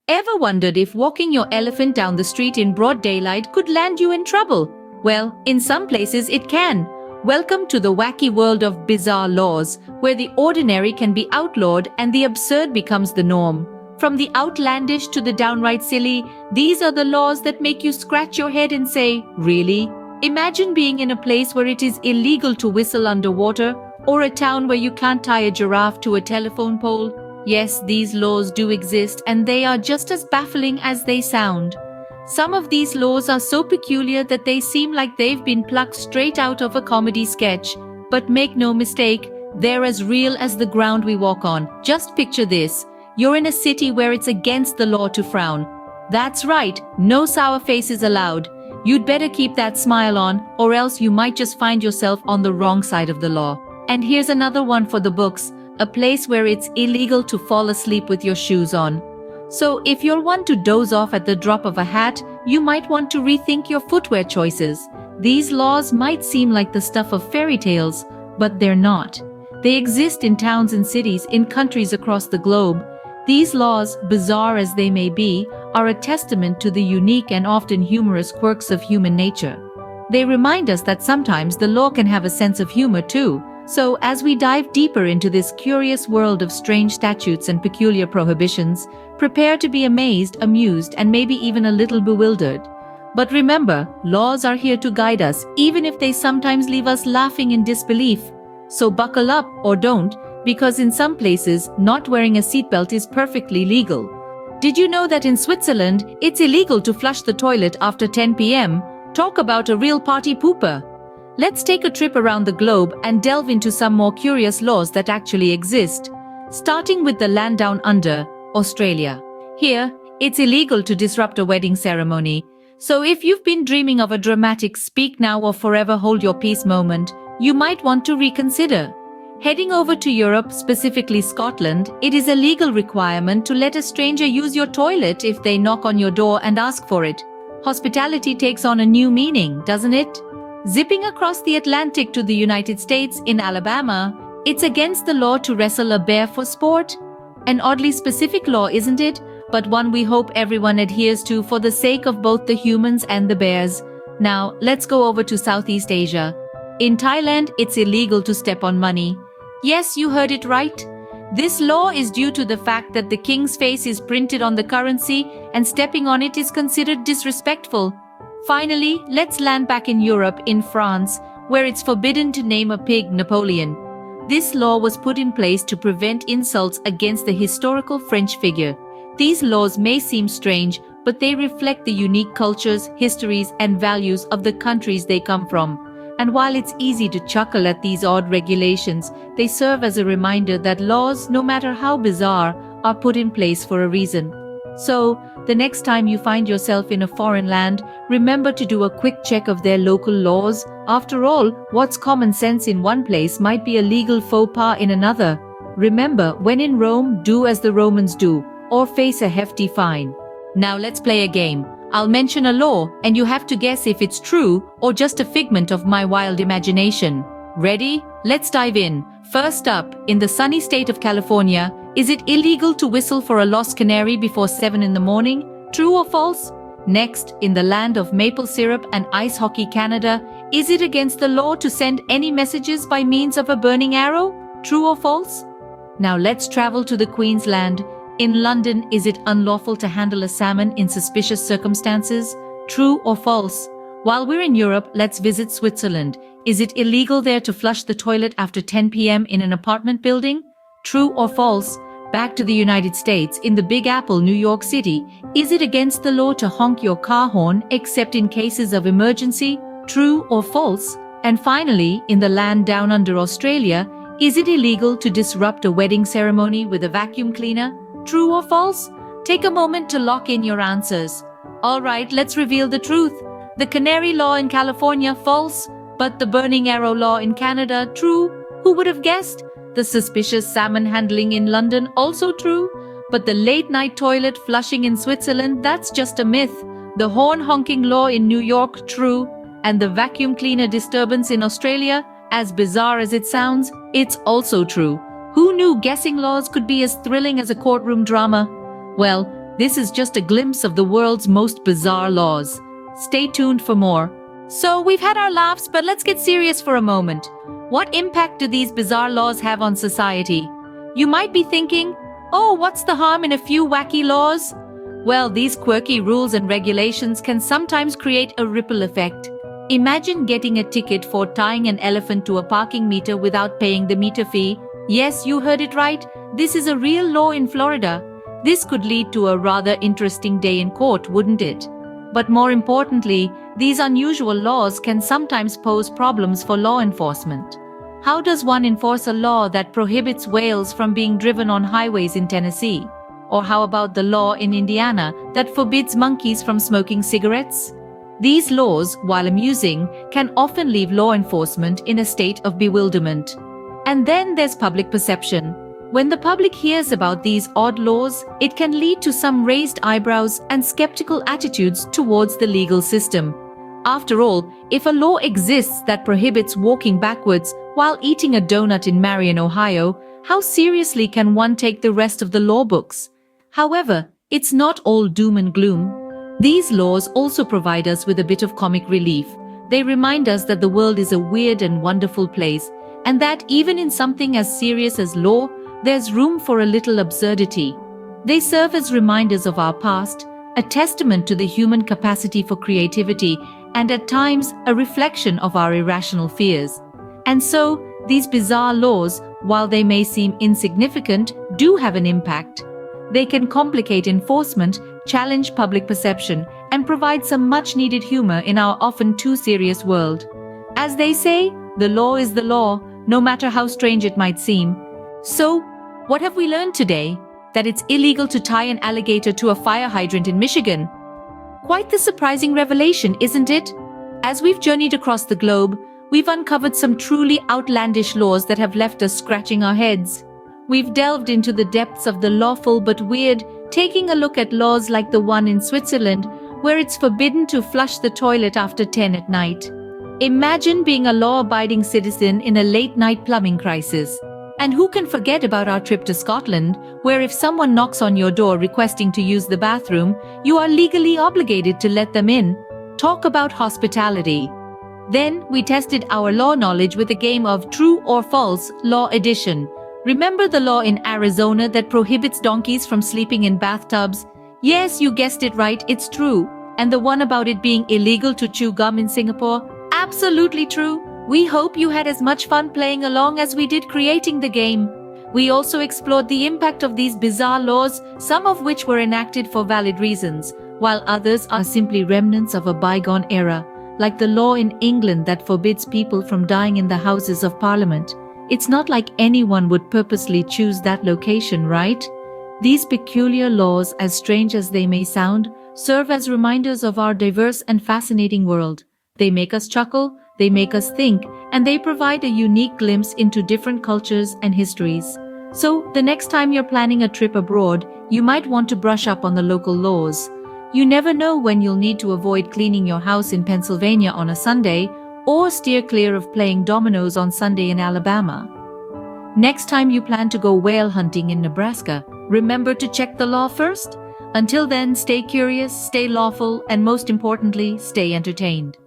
Ever wondered if walking your elephant down the street in broad daylight could land you in trouble? Well, in some places it can. Welcome to the wacky world of bizarre laws, where the ordinary can be outlawed and the absurd becomes the norm. From the outlandish to the downright silly, these are the laws that make you scratch your head and say, really? Imagine being in a place where it is illegal to whistle underwater, or a town where you can't tie a giraffe to a telephone pole. Yes, these laws do exist, and they are just as baffling as they sound. Some of these laws are so peculiar that they seem like they've been plucked straight out of a comedy sketch. But make no mistake, they're as real as the ground we walk on. Just picture this. You're in a city where it's against the law to frown. That's right, no sour faces allowed. You'd better keep that smile on, or else you might just find yourself on the wrong side of the law. And here's another one for the books. A place where it's illegal to fall asleep with your shoes on. So if you're one to doze off at the drop of a hat, you might want to rethink your footwear choices. These laws might seem like the stuff of fairy tales, but they're not. They exist in towns and cities in countries across the globe. These laws, bizarre as they may be, are a testament to the unique and often humorous quirks of human nature. They remind us that sometimes the law can have a sense of humor too. So, as we dive deeper into this curious world of strange statutes and peculiar prohibitions, prepare to be amazed, amused, and maybe even a little bewildered. But remember, laws are here to guide us, even if they sometimes leave us laughing in disbelief. So buckle up, or don't, because in some places, not wearing a seatbelt is perfectly legal. Did you know that in Switzerland, it's illegal to flush the toilet after 10 p.m.? Talk about a real party pooper. Let's take a trip around the globe and delve into some more curious laws that actually exist. Starting with the land down under, Australia. Here, it's illegal to disrupt a wedding ceremony. So if you've been dreaming of a dramatic speak now or forever hold your peace moment, you might want to reconsider. Heading over to Europe, specifically Scotland, it is a legal requirement to let a stranger use your toilet if they knock on your door and ask for it. Hospitality takes on a new meaning, doesn't it? Zipping across the Atlantic to the United States, in Alabama, it's against the law to wrestle a bear for sport. An oddly specific law, isn't it? But one we hope everyone adheres to for the sake of both the humans and the bears. Now, let's go over to Southeast Asia. In Thailand, it's illegal to step on money. Yes, you heard it right. This law is due to the fact that the king's face is printed on the currency and stepping on it is considered disrespectful. Finally, let's land back in Europe, in France, where it's forbidden to name a pig Napoleon. This law was put in place to prevent insults against the historical French figure. These laws may seem strange, but they reflect the unique cultures, histories, and values of the countries they come from. And while it's easy to chuckle at these odd regulations, they serve as a reminder that laws, no matter how bizarre, are put in place for a reason. So, the next time you find yourself in a foreign land, remember to do a quick check of their local laws. After all, what's common sense in one place might be a legal faux pas in another. Remember, when in Rome, do as the Romans do, or face a hefty fine. Now let's play a game. I'll mention a law, and you have to guess if it's true or just a figment of my wild imagination. Ready? Let's dive in. First up, in the sunny state of California, is it illegal to whistle for a lost canary before 7 in the morning? True or false? Next, in the land of maple syrup and ice hockey Canada, is it against the law to send any messages by means of a burning arrow? True or false? Now let's travel to the Queensland. In London, is it unlawful to handle a salmon in suspicious circumstances? True or false? While we're in Europe, let's visit Switzerland. Is it illegal there to flush the toilet after 10 p.m. in an apartment building? True or false? Back to the United States, in the Big Apple, New York City, is it against the law to honk your car horn except in cases of emergency? True or false? And finally, in the land down under Australia, is it illegal to disrupt a wedding ceremony with a vacuum cleaner? True or false? Take a moment to lock in your answers. Alright, let's reveal the truth. The canary law in California, false. But the burning arrow law in Canada, true. Who would have guessed? The suspicious salmon handling in London, also true. But the late-night toilet flushing in Switzerland, that's just a myth. The horn honking law in New York, true. And the vacuum cleaner disturbance in Australia, as bizarre as it sounds, it's also true. Who knew guessing laws could be as thrilling as a courtroom drama? Well, This is just a glimpse of the world's most bizarre laws. Stay tuned for more. So, we've had our laughs, but let's get serious for a moment. What impact do these bizarre laws have on society? You might be thinking, oh, what's the harm in a few wacky laws? Well, these quirky rules and regulations can sometimes create a ripple effect. Imagine getting a ticket for tying an elephant to a parking meter without paying the meter fee. Yes, you heard it right. This is a real law in Florida. This could lead to a rather interesting day in court, wouldn't it? But more importantly, these unusual laws can sometimes pose problems for law enforcement. How does one enforce a law that prohibits whales from being driven on highways in Tennessee? Or how about the law in Indiana that forbids monkeys from smoking cigarettes? These laws, while amusing, can often leave law enforcement in a state of bewilderment. And then there's public perception. When the public hears about these odd laws, it can lead to some raised eyebrows and skeptical attitudes towards the legal system. After all, if a law exists that prohibits walking backwards while eating a donut in Marion, Ohio, how seriously can one take the rest of the law books? However, it's not all doom and gloom. These laws also provide us with a bit of comic relief. They remind us that the world is a weird and wonderful place, and that even in something as serious as law, there's room for a little absurdity. They serve as reminders of our past, a testament to the human capacity for creativity, and at times a reflection of our irrational fears. And so, these bizarre laws, while they may seem insignificant, do have an impact. They can complicate enforcement, challenge public perception, and provide some much-needed humor in our often too serious world. As they say, the law is the law, no matter how strange it might seem. So, what have we learned today? That it's illegal to tie an alligator to a fire hydrant in Michigan. Quite the surprising revelation, isn't it? As we've journeyed across the globe, we've uncovered some truly outlandish laws that have left us scratching our heads. We've delved into the depths of the lawful but weird, taking a look at laws like the one in Switzerland, where it's forbidden to flush the toilet after 10 at night. Imagine being a law-abiding citizen in a late-night plumbing crisis. And who can forget about our trip to Scotland, where if someone knocks on your door requesting to use the bathroom, you are legally obligated to let them in. Talk about hospitality. Then, we tested our law knowledge with a game of True or False Law Edition. Remember the law in Arizona that prohibits donkeys from sleeping in bathtubs? Yes, you guessed it right, it's true. And the one about it being illegal to chew gum in Singapore? Absolutely true. We hope you had as much fun playing along as we did creating the game. We also explored the impact of these bizarre laws, some of which were enacted for valid reasons, while others are simply remnants of a bygone era, like the law in England that forbids people from dying in the Houses of Parliament. It's not like anyone would purposely choose that location, right? These peculiar laws, as strange as they may sound, serve as reminders of our diverse and fascinating world. They make us chuckle, they make us think, and they provide a unique glimpse into different cultures and histories. So, the next time you're planning a trip abroad, you might want to brush up on the local laws. You never know when you'll need to avoid cleaning your house in Pennsylvania on a Sunday, or steer clear of playing dominoes on Sunday in Alabama. Next time you plan to go whale hunting in Nebraska, remember to check the law first. Until then, stay curious, stay lawful, and most importantly, stay entertained.